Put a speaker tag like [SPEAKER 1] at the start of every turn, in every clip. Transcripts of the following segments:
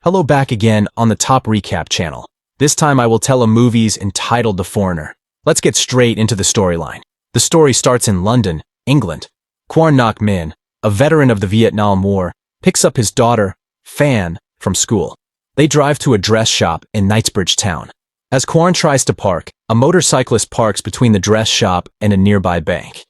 [SPEAKER 1] Hello, back again on the Top Recap channel. This time I will tell a movie's entitled The Foreigner. Let's get straight into the storyline. The story starts in London, England. Quan Ngoc Min, a veteran of the Vietnam War, picks up his daughter, Phan, from school. They drive to a dress shop in Knightsbridge town. As Quan tries to park, a motorcyclist parks between the dress shop and a nearby bank.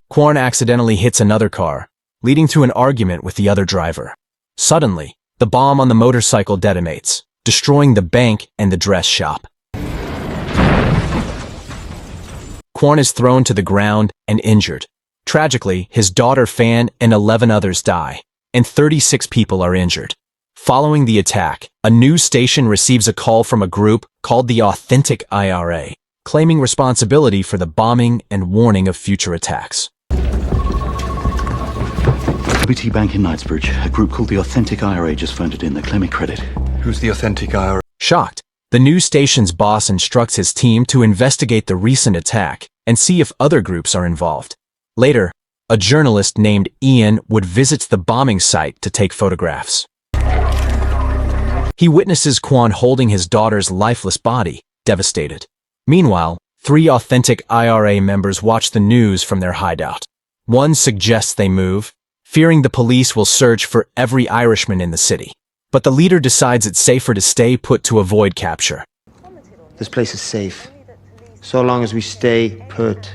[SPEAKER 1] Quan accidentally hits another car, leading to an argument with the other driver. Suddenly, the bomb on the motorcycle detonates, destroying the bank and the dress shop. Quan is thrown to the ground and injured. Tragically, his daughter Phan and 11 others die, and 36 people are injured. Following the attack, a news station receives a call from a group called the Authentic IRA, claiming responsibility for the bombing and warning of future attacks.
[SPEAKER 2] WT Bank in Knightsbridge. A group called the Authentic IRA just phoned it in. They're claiming credit.
[SPEAKER 3] Who's the Authentic IRA?
[SPEAKER 1] Shocked, the news station's boss instructs his team to investigate the recent attack and see if other groups are involved. Later, a journalist named Ian Wood visits the bombing site to take photographs. He witnesses Quan holding his daughter's lifeless body, devastated. Meanwhile, 3 Authentic IRA members watch the news from their hideout. One suggests they move, fearing the police will search for every Irishman in the city. But the leader decides it's safer to stay put to avoid capture.
[SPEAKER 4] This place is safe, so long as we stay put.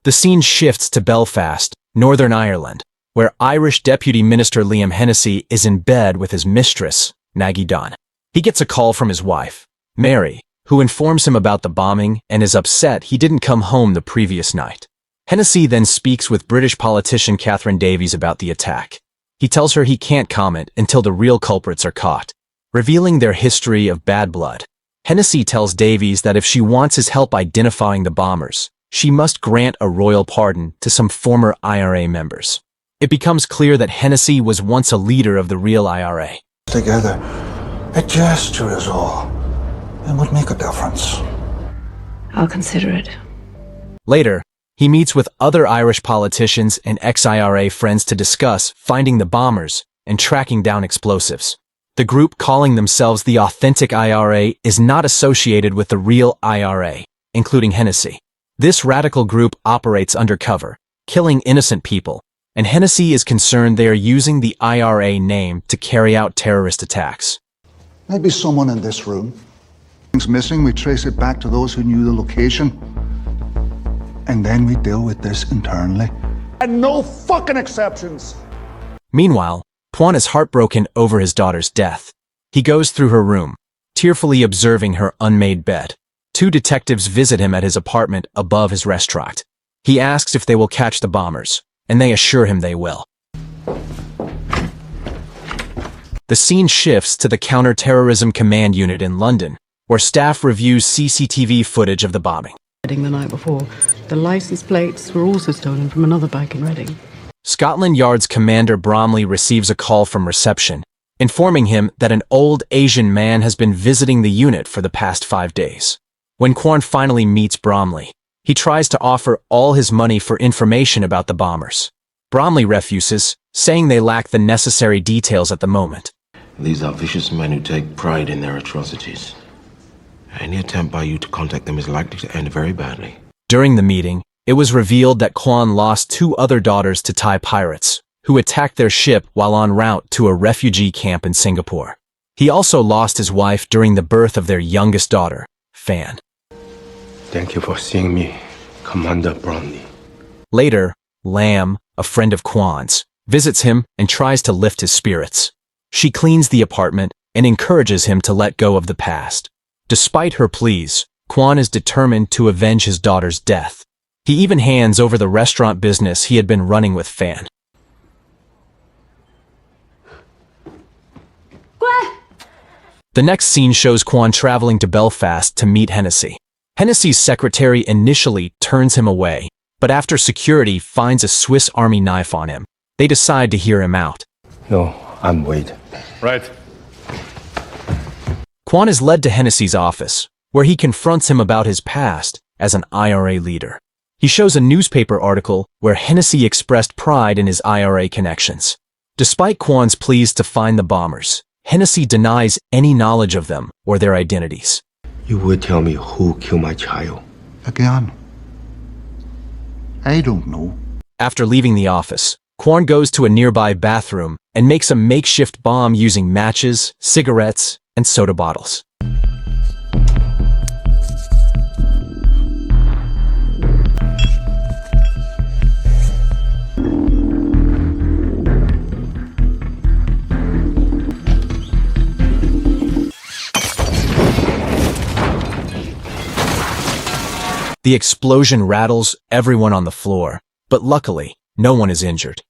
[SPEAKER 1] The scene shifts to Belfast, Northern Ireland, where Irish Deputy Minister Liam Hennessy is in bed with his mistress, Maggie Dunn. He gets a call from his wife, Mary, who informs him about the bombing and is upset he didn't come home the previous night. Hennessy then speaks with British politician Catherine Davies about the attack. He tells her he can't comment until the real culprits are caught, revealing their history of bad blood. Hennessy tells Davies that if she wants his help identifying the bombers, she must grant a royal pardon to some former IRA members. It becomes clear that Hennessy was once a leader of the real IRA.
[SPEAKER 5] Together, a gesture is all, and would make a difference.
[SPEAKER 6] I'll consider it.
[SPEAKER 1] Later, he meets with other Irish politicians and ex-IRA friends to discuss finding the bombers and tracking down explosives. The group calling themselves the Authentic IRA is not associated with the real IRA, including Hennessy. This radical group operates undercover, killing innocent people, and Hennessy is concerned they are using the IRA name to carry out terrorist attacks.
[SPEAKER 5] Maybe someone in this room. Things missing, we trace it back to those who knew the location. And then we deal with this internally. And no fucking exceptions!
[SPEAKER 1] Meanwhile, Quan is heartbroken over his daughter's death. He goes through her room, tearfully observing her unmade bed. 2 detectives visit him at his apartment above his restaurant. He asks if they will catch the bombers, and they assure him they will. The scene shifts to the Counter-Terrorism Command Unit in London, where staff reviews CCTV footage of the bombing.
[SPEAKER 7] The night before, the license plates were also stolen from another bank in Reading.
[SPEAKER 1] Scotland Yard's Commander Bromley receives a call from reception, informing him that an old Asian man has been visiting the unit for the past 5 days. When Quan finally meets Bromley, he tries to offer all his money for information about the bombers. Bromley refuses, saying they lack the necessary details at the moment.
[SPEAKER 8] These are vicious men who take pride in their atrocities. Any attempt by you to contact them is likely to end very badly.
[SPEAKER 1] During the meeting, it was revealed that Quan lost 2 other daughters to Thai pirates, who attacked their ship while en route to a refugee camp in Singapore. He also lost his wife during the birth of their youngest daughter, Phan.
[SPEAKER 8] Thank you for seeing me, Commander Bromley.
[SPEAKER 1] Later, Lam, a friend of Quan's, visits him and tries to lift his spirits. She cleans the apartment and encourages him to let go of the past. Despite her pleas, Quan is determined to avenge his daughter's death. He even hands over the restaurant business he had been running with Phan. The next scene shows Quan traveling to Belfast to meet Hennessy. Hennessy's secretary initially turns him away, but after security finds a Swiss Army knife on him, they decide to hear him out.
[SPEAKER 8] No, I'm Wade.
[SPEAKER 3] Right.
[SPEAKER 1] Quan is led to Hennessy's office, where he confronts him about his past as an IRA leader. He shows a newspaper article where Hennessy expressed pride in his IRA connections. Despite Kwan's pleas to find the bombers, Hennessy denies any knowledge of them or their identities.
[SPEAKER 8] You would tell me who killed my child.
[SPEAKER 5] Again, I don't know.
[SPEAKER 1] After leaving the office, Kwan goes to a nearby bathroom and makes a makeshift bomb using matches, cigarettes, and soda bottles. The explosion rattles everyone on the floor, but luckily, no one is injured.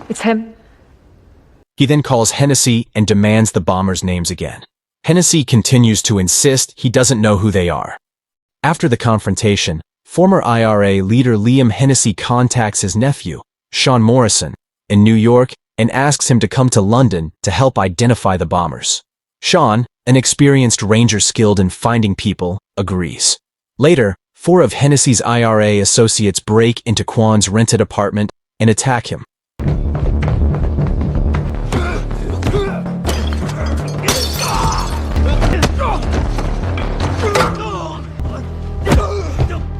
[SPEAKER 6] It's him.
[SPEAKER 1] He then calls Hennessy and demands the bombers' names again. Hennessy continues to insist he doesn't know who they are. After the confrontation, former IRA leader Liam Hennessy contacts his nephew, Sean Morrison, in New York and asks him to come to London to help identify the bombers. Sean, an experienced ranger skilled in finding people, agrees. Later, 4 of Hennessy's IRA associates break into Kwan's rented apartment and attack him.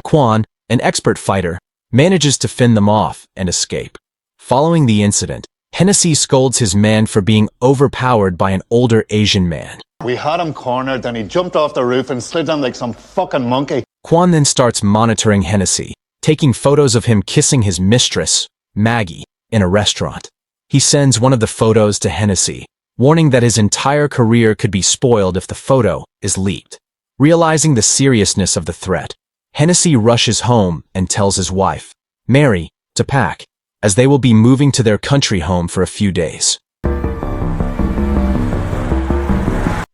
[SPEAKER 1] Kwan, an expert fighter, manages to fend them off and escape. Following the incident, Hennessy scolds his men for being overpowered by an older Asian man.
[SPEAKER 3] We had him cornered and he jumped off the roof and slid down like some fucking monkey.
[SPEAKER 1] Kwan then starts monitoring Hennessy, taking photos of him kissing his mistress, Maggie, in a restaurant. He sends one of the photos to Hennessy, warning that his entire career could be spoiled if the photo is leaked. Realizing the seriousness of the threat, Hennessy rushes home and tells his wife, Mary, to pack, as they will be moving to their country home for a few days.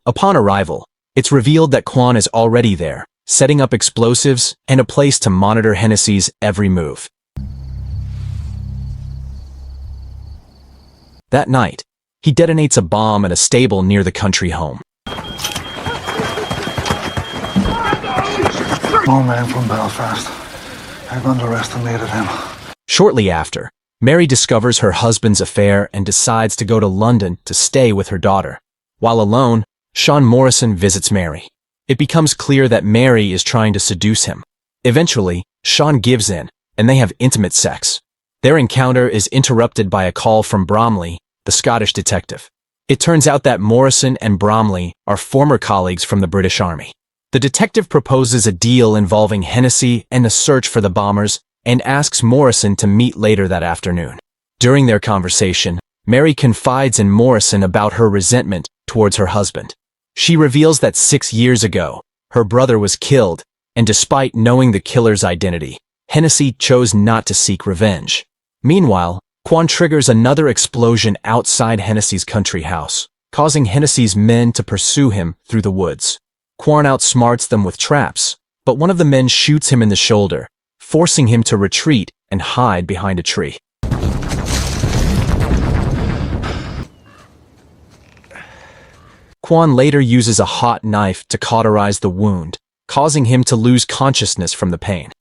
[SPEAKER 1] Upon arrival, it's revealed that Kwan is already there, setting up explosives and a place to monitor Hennessy's every move. That night, he detonates a bomb at a stable near the country home.
[SPEAKER 5] Small man from Belfast. I've underestimated him.
[SPEAKER 1] Shortly after, Mary discovers her husband's affair and decides to go to London to stay with her daughter. While alone, Sean Morrison visits Mary. It becomes clear that Mary is trying to seduce him. Eventually, Sean gives in, and they have intimate sex. Their encounter is interrupted by a call from Bromley, the Scottish detective. It turns out that Morrison and Bromley are former colleagues from the British Army. The detective proposes a deal involving Hennessy and a search for the bombers and asks Morrison to meet later that afternoon. During their conversation, Mary confides in Morrison about her resentment towards her husband. She reveals that 6 years ago, her brother was killed, and despite knowing the killer's identity, Hennessy chose not to seek revenge. Meanwhile, Kwan triggers another explosion outside Hennessy's country house, causing Hennessy's men to pursue him through the woods. Kwan outsmarts them with traps, but one of the men shoots him in the shoulder, forcing him to retreat and hide behind a tree. Kwan later uses a hot knife to cauterize the wound, causing him to lose consciousness from the pain.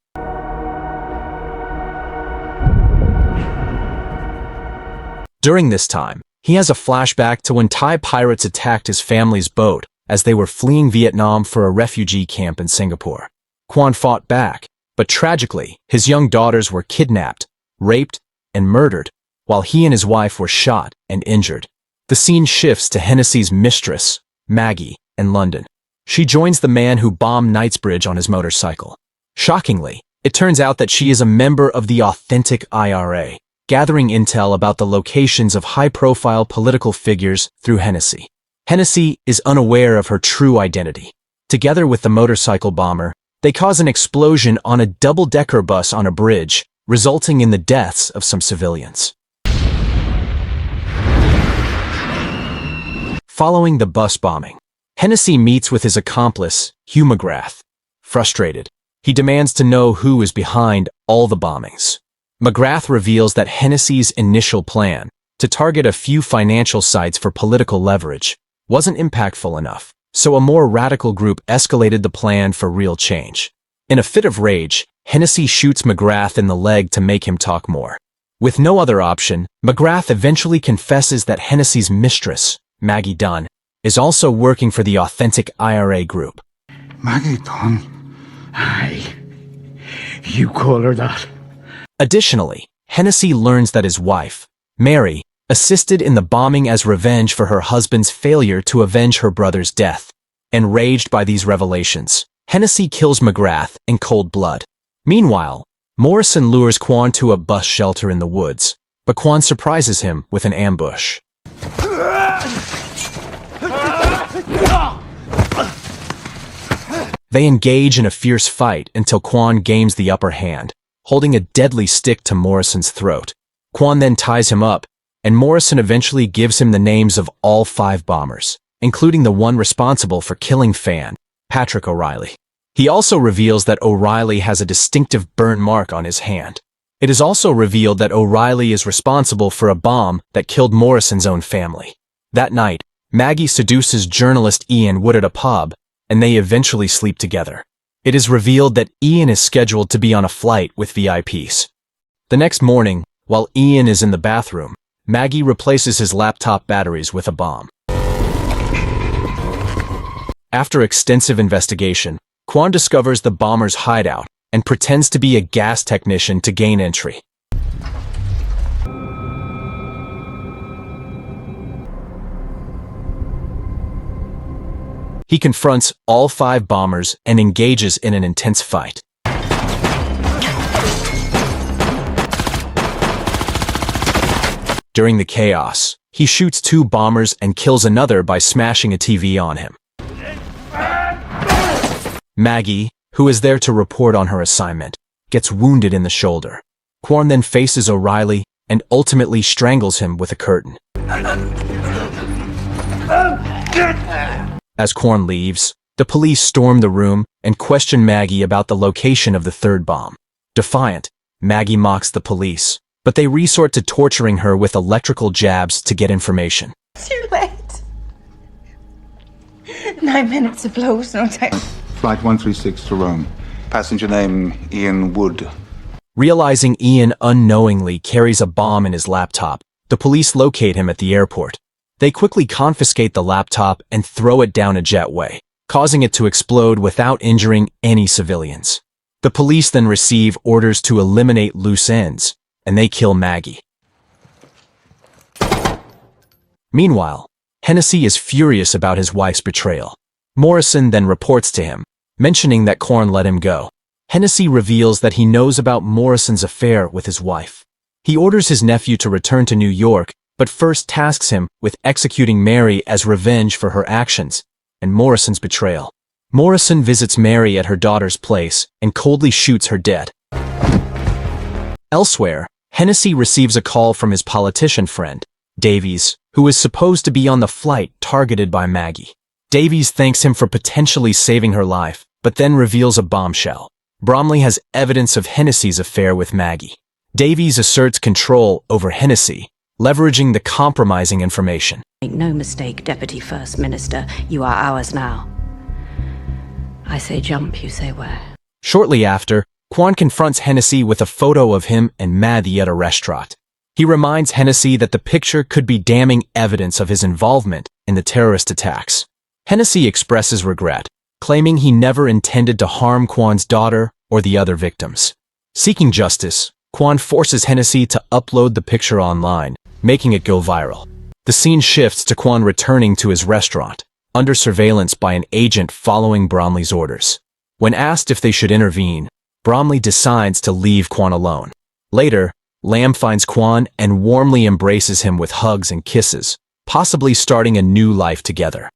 [SPEAKER 1] During this time, he has a flashback to when Thai pirates attacked his family's boat as they were fleeing Vietnam for a refugee camp in Singapore. Kwan fought back, but tragically, his young daughters were kidnapped, raped, and murdered, while he and his wife were shot and injured. The scene shifts to Hennessy's mistress, Maggie, in London. She joins the man who bombed Knightsbridge on his motorcycle. Shockingly, it turns out that she is a member of the authentic IRA, gathering intel about the locations of high-profile political figures through Hennessy. Hennessy is unaware of her true identity. Together with the motorcycle bomber, they cause an explosion on a double-decker bus on a bridge, resulting in the deaths of some civilians. Following the bus bombing, Hennessy meets with his accomplice, Hugh McGrath. Frustrated, he demands to know who is behind all the bombings. McGrath reveals that Hennessy's initial plan, to target a few financial sites for political leverage, wasn't impactful enough, so a more radical group escalated the plan for real change. In a fit of rage, Hennessy shoots McGrath in the leg to make him talk more. With no other option, McGrath eventually confesses that Hennessy's mistress, Maggie Dunn, is also working for the authentic IRA group.
[SPEAKER 5] Maggie Dunn?
[SPEAKER 2] Aye. You call her that?
[SPEAKER 1] Additionally, Hennessy learns that his wife, Mary, assisted in the bombing as revenge for her husband's failure to avenge her brother's death. Enraged by these revelations, Hennessy kills McGrath in cold blood. Meanwhile, Morrison lures Quan to a bus shelter in the woods, but Quan surprises him with an ambush. They engage in a fierce fight until Quan gains the upper hand, holding a deadly stick to Morrison's throat. Quan then ties him up, and Morrison eventually gives him the names of all 5 bombers, including the one responsible for killing Fan, Patrick O'Reilly. He also reveals that O'Reilly has a distinctive burn mark on his hand. It is also revealed that O'Reilly is responsible for a bomb that killed Morrison's own family. That night, Maggie seduces journalist Ian Wood at a pub, and they eventually sleep together. It is revealed that Ian is scheduled to be on a flight with VIPs. The next morning, while Ian is in the bathroom, Maggie replaces his laptop batteries with a bomb. After extensive investigation, Quan discovers the bomber's hideout and pretends to be a gas technician to gain entry. He confronts all 5 bombers and engages in an intense fight. During the chaos, he shoots 2 bombers and kills another by smashing a TV on him. Maggie, who is there to report on her assignment, gets wounded in the shoulder. Quan then faces O'Reilly and ultimately strangles him with a curtain. As Quan leaves, the police storm the room and question Maggie about the location of the 3rd bomb. Defiant, Maggie mocks the police, but they resort to torturing her with electrical jabs to get information.
[SPEAKER 9] Too late. 9 minutes to close, no time.
[SPEAKER 5] Flight 136 to Rome. Passenger name Ian Wood.
[SPEAKER 1] Realizing Ian unknowingly carries a bomb in his laptop, the police locate him at the airport. They quickly confiscate the laptop and throw it down a jetway, causing it to explode without injuring any civilians. The police then receive orders to eliminate loose ends, and they kill Maggie. Meanwhile, Hennessy is furious about his wife's betrayal. Morrison then reports to him, mentioning that Quan let him go. Hennessy reveals that he knows about Morrison's affair with his wife. He orders his nephew to return to New York, but first tasks him with executing Mary as revenge for her actions and Morrison's betrayal. Morrison visits Mary at her daughter's place and coldly shoots her dead. Elsewhere, Hennessy receives a call from his politician friend, Davies, who is supposed to be on the flight targeted by Maggie. Davies thanks him for potentially saving her life, but then reveals a bombshell. Bromley has evidence of Hennessy's affair with Maggie. Davies asserts control over Hennessy, leveraging the compromising information.
[SPEAKER 10] Make no mistake, Deputy First Minister, you are ours now. I say jump, you say where.
[SPEAKER 1] Shortly after, Quan confronts Hennessy with a photo of him and Maddie at a restaurant. He reminds Hennessy that the picture could be damning evidence of his involvement in the terrorist attacks. Hennessy expresses regret, claiming he never intended to harm Quan's daughter or the other victims. Seeking justice, Quan forces Hennessy to upload the picture online, making it go viral. The scene shifts to Quan returning to his restaurant, under surveillance by an agent following Bromley's orders. When asked if they should intervene, Bromley decides to leave Quan alone. Later, Lamb finds Quan and warmly embraces him with hugs and kisses, possibly starting a new life together.